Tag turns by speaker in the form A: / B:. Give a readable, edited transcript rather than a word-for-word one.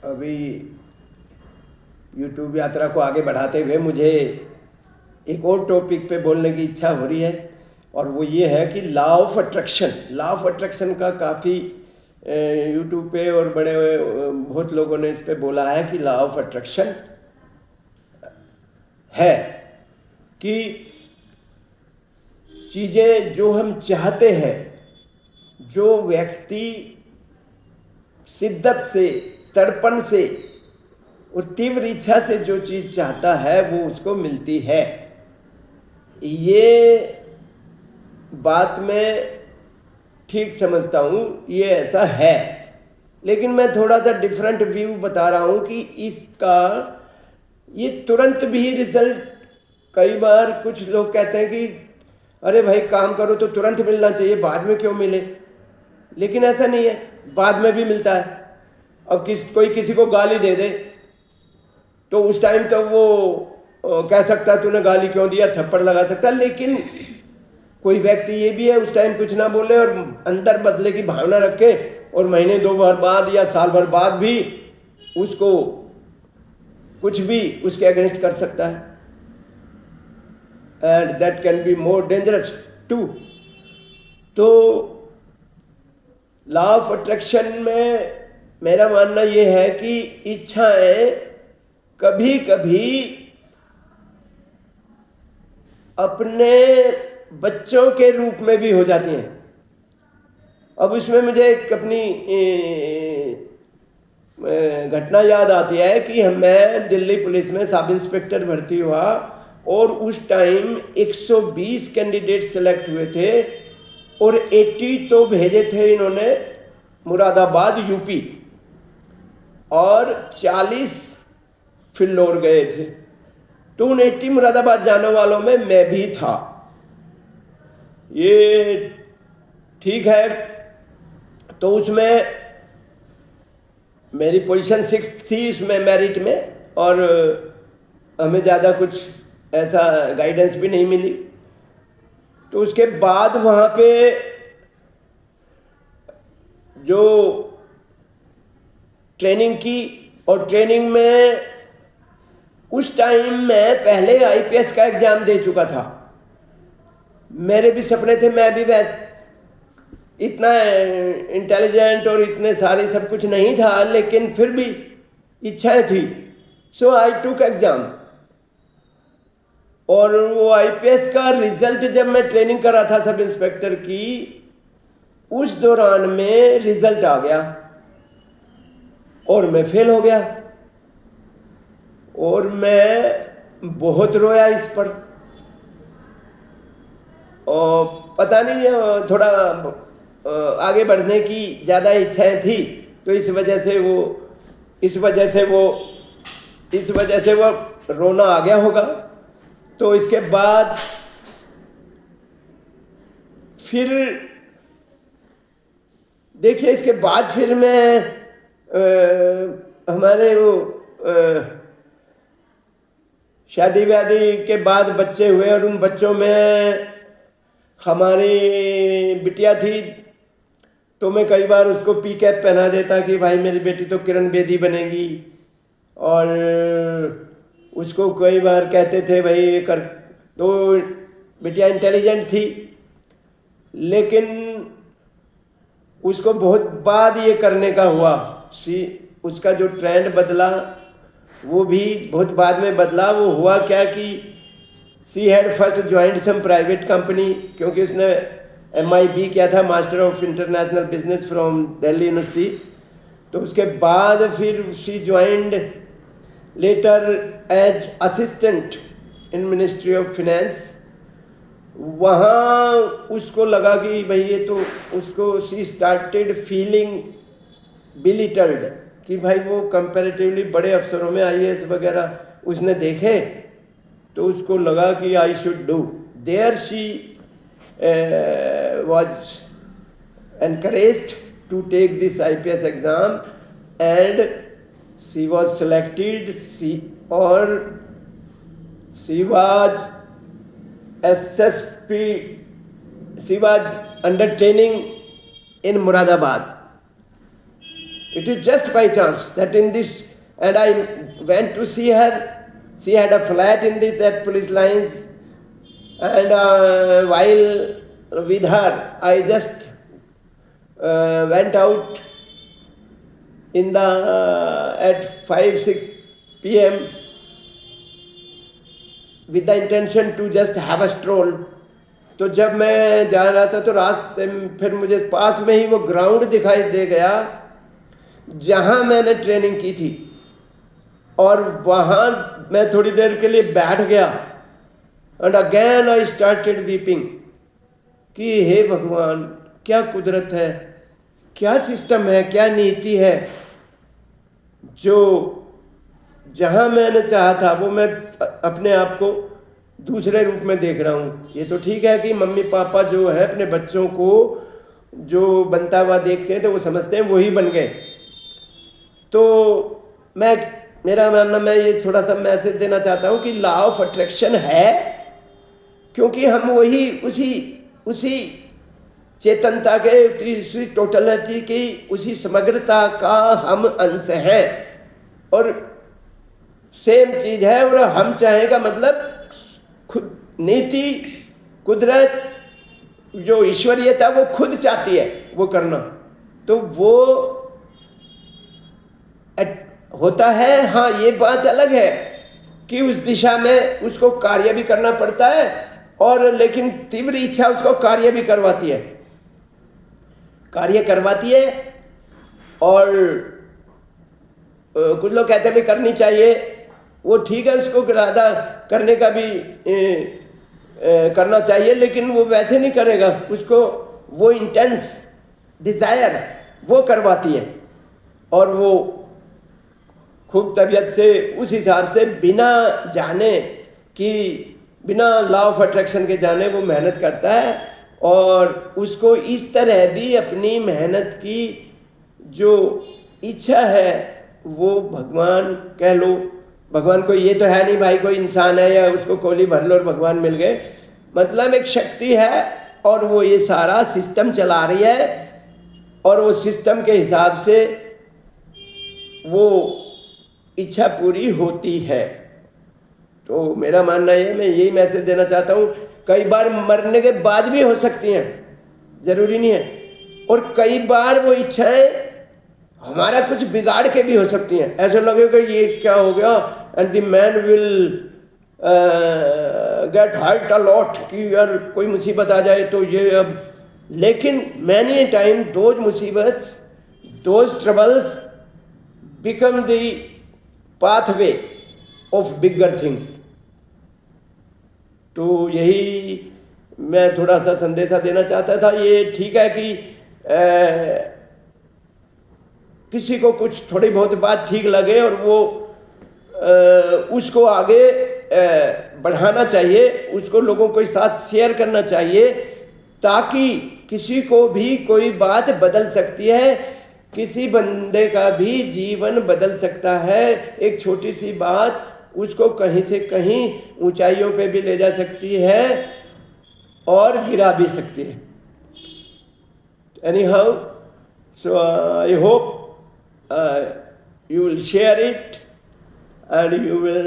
A: अभी यूट्यूब यात्रा को आगे बढ़ाते हुए मुझे एक और टॉपिक पे बोलने की इच्छा हो रही है, और वो ये है कि law of attraction. Law of attraction का काफ़ी यूट्यूब पे और बड़े बहुत लोगों ने इस पे बोला है कि लॉ ऑफ अट्रैक्शन है कि चीज़ें जो हम चाहते हैं, जो व्यक्ति शिद्दत से, तड़पण से और तीव्र इच्छा से जो चीज़ चाहता है वो उसको मिलती है। ये बात मैं ठीक समझता हूँ, ये ऐसा है, लेकिन मैं थोड़ा सा डिफरेंट व्यू बता रहा हूँ कि इसका ये तुरंत भी रिजल्ट, कई बार कुछ लोग कहते हैं कि अरे भाई काम करो तो तुरंत मिलना चाहिए, बाद में क्यों मिले। लेकिन ऐसा नहीं है, बाद में भी मिलता है। अब कोई किसी को गाली दे दे तो उस टाइम तो वो कह सकता है तूने गाली क्यों दिया, थप्पड़ लगा सकता है, लेकिन कोई व्यक्ति ये भी है उस टाइम कुछ ना बोले और अंदर बदले की भावना रखे और महीने 2 बार बाद या साल भर बाद भी उसको कुछ भी उसके अगेंस्ट कर सकता है। And that can be more dangerous too. तो लॉ ऑफ अट्रैक्शन में मेरा मानना ये है कि इच्छाएं कभी कभी अपने बच्चों के रूप में भी हो जाती हैं। अब उसमें मुझे एक अपनी घटना याद आती है कि मैं दिल्ली पुलिस में सब इंस्पेक्टर भर्ती हुआ और उस टाइम 120 कैंडिडेट सेलेक्ट हुए थे और 80 तो भेजे थे इन्होंने मुरादाबाद यूपी, और 40 फिल्लोर गए थे। तो उन 80 मुरादाबाद जाने वालों में मैं भी था। ये ठीक है, तो उसमें मेरी पोजीशन 6th थी इसमें मेरिट में, और हमें ज़्यादा कुछ ऐसा गाइडेंस भी नहीं मिली। तो उसके बाद वहाँ पे जो ट्रेनिंग की, और ट्रेनिंग में उस टाइम मैं पहले आईपीएस का एग्ज़ाम दे चुका था। मेरे भी सपने थे, मैं भी वैसे इतना इंटेलिजेंट और इतने सारे सब कुछ नहीं था, लेकिन फिर भी इच्छाएं थी। सो आई टूक एग्ज़ाम, और वो आईपीएस का रिजल्ट जब मैं ट्रेनिंग कर रहा था सब इंस्पेक्टर की, उस दौरान में रिजल्ट आ गया और मैं फेल हो गया, और मैं बहुत रोया इस पर। और पता नहीं, थोड़ा आगे बढ़ने की ज़्यादा इच्छाएं थी, तो इस वजह से वो रोना आ गया होगा। तो इसके बाद फिर देखिए, इसके बाद फिर मैं हमारे वो शादी व्यादी के बाद बच्चे हुए, और उन बच्चों में हमारी बिटिया थी, तो मैं कई बार उसको पी कैप पहना देता कि भाई मेरी बेटी तो किरण बेदी बनेगी, और उसको कई बार कहते थे भाई ये कर। तो बिटिया इंटेलिजेंट थी, लेकिन उसको बहुत बाद ये करने का हुआ। उसका जो ट्रेंड बदला वो भी बहुत बाद में बदला। वो हुआ क्या कि she had first joined some private company, क्योंकि उसने MIB किया था, master of international business from Delhi university. तो उसके बाद फिर she joined later as assistant in ministry of finance. वहाँ उसको लगा कि भाई ये तो, उसको शी स्टार्टेड फीलिंग बिलिटल्ड कि भाई वो कंपैरेटिवली बड़े अफसरों में IAS वगैरह उसने देखे, तो उसको लगा कि I should do. There she was encouraged to take this IPS exam, and she was selected. She was SSP. She was under training in Muradabad. It is just by chance that in this, and I went to see her. She had a flat in that police lines, and while with her, I just went out in the at 5-6 p.m. with the intention to just have a stroll. तो जब मैं जा रहा था तो रास्ते में फिर मुझे पास में ही वो ग्राउंड दिखाई दे गया जहाँ मैंने ट्रेनिंग की थी, और वहाँ मैं थोड़ी देर के लिए बैठ गया. And again I started weeping कि हे भगवान, क्या कुदरत है, क्या सिस्टम है, क्या नीति है, जो जहाँ मैंने चाहा था वो मैं अपने आप को दूसरे रूप में देख रहा हूँ. ये तो ठीक है कि मम्मी पापा जो है अपने बच्चों को जो बनता हुआ देखते हैं तो वो समझते हैं वही बन गए. तो मेरा मानना, मैं ये थोड़ा सा मैसेज देना चाहता हूँ कि लॉ ऑफ अट्रैक्शन है, क्योंकि हम वही उसी चेतनता के, उसी टोटलिटी की, उसी समग्रता का हम अंश हैं. और सेम चीज है, और हम चाहेगा मतलब खुद नीति, कुदरत, जो ईश्वरीयता वो खुद चाहती है वो करना, तो वो होता है. हाँ, ये बात अलग है कि उस दिशा में उसको कार्य भी करना पड़ता है, और लेकिन तीव्र इच्छा उसको कार्य भी करवाती है, और कुछ लोग कहते हैं भी करनी चाहिए, वो ठीक है, उसको इरादा करने का भी करना चाहिए, लेकिन वो वैसे नहीं करेगा, उसको वो इंटेंस डिज़ायर वो करवाती है, और वो खूब तबीयत से उस हिसाब से बिना जाने कि बिना लॉ ऑफ अट्रैक्शन के जाने वो मेहनत करता है. और उसको इस तरह भी अपनी मेहनत की जो इच्छा है वो भगवान कह लो, भगवान को ये तो है नहीं भाई कोई इंसान है या उसको कोली भर लो और भगवान मिल गए, मतलब एक शक्ति है और वो ये सारा सिस्टम चला रही है, और वो सिस्टम के हिसाब से वो इच्छा पूरी होती है. तो मेरा मानना ये, मैं यही मैसेज देना चाहता हूँ, कई बार मरने के बाद भी हो सकती हैं, ज़रूरी नहीं है, और कई बार वो इच्छाएं हमारा कुछ बिगाड़ के भी हो सकती हैं. ऐसा लगेगा ये क्या हो गया, and the man will get hurt a lot कि यार कोई मुसीबत आ जाए तो ये अब, लेकिन मैनी टाइम दोज मुसीबत, those troubles become the pathway of bigger things. तो यही मैं थोड़ा सा संदेशा देना चाहता था. ये ठीक है कि किसी को कुछ थोड़ी बहुत बात ठीक लगे और वो उसको आगे बढ़ाना चाहिए, उसको लोगों के साथ शेयर करना चाहिए, ताकि किसी को भी कोई बात बदल सकती है, किसी बंदे का भी जीवन बदल सकता है. एक छोटी सी बात उसको कहीं से कहीं ऊंचाइयों पे भी ले जा सकती है और गिरा भी सकती है. Anyhow, so I hope you will share it and you will